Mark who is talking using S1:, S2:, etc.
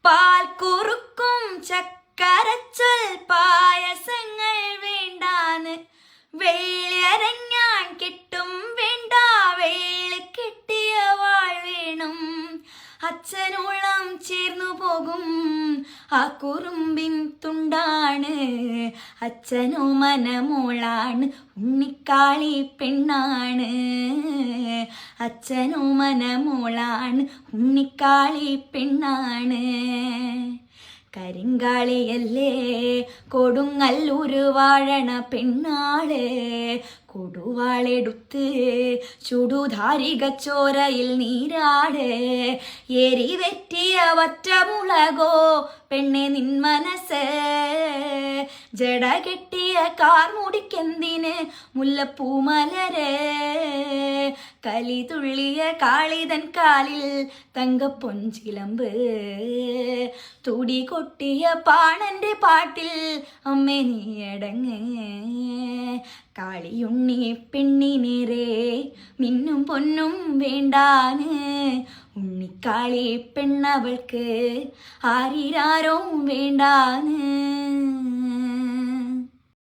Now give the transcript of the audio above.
S1: പാൽ കുറുക്കും ചക്കരച്ചൊൽ പായസങ്ങൾ വേണ്ടാന്ന് വെള്ളിയരഞ്ഞാൻ കിട്ടും വേണ്ട വെള്ളി കെട്ടിയ വാൾ വേണം അച്ഛനോളം ചേർന്നു പോകും ആ കുറുമ്പിൻ തുണ്ടാണ് അച്ഛനോ മനമോളാണ് ഉണ്ണിക്കാളി പെണ്ണാണ് അച്ഛനോ മനമോളാണ് ഉണ്ണിക്കാളി പെണ്ണാണ് കരിങ്കാളിയല്ലേ കൊടുങ്ങല്ലൂര് വാഴണ പെണ്ണാള് കൊടുവാളെടുത്ത് ചുടുധാരികച്ചോരയിൽ നീരാട് എരിവെറ്റിയ വറ്റമുളകോ പെണ്ണെ നിൻ മനസ്സ് ജട കെട്ടിയ കാർമുടിക്കെന്തിന് മുല്ലപ്പൂമലര് കലി തുള്ളിയ കാളിതൻ കാലിൽ തങ്കപ്പൊഞ്ചിലമ്പ് തുടി കൊട്ടിയ പാണന്റെ പാട്ടിൽ അമ്മേ നീ അടങ്ങ് കാളിയുണ്ണി പെണ്ണിനേരെ മിന്നും പൊന്നും വേണ്ടാന് ഉണ്ണിക്കാളി പെണ്ണവൾക്ക് ആരിരാരോ വേണ്ടാന്.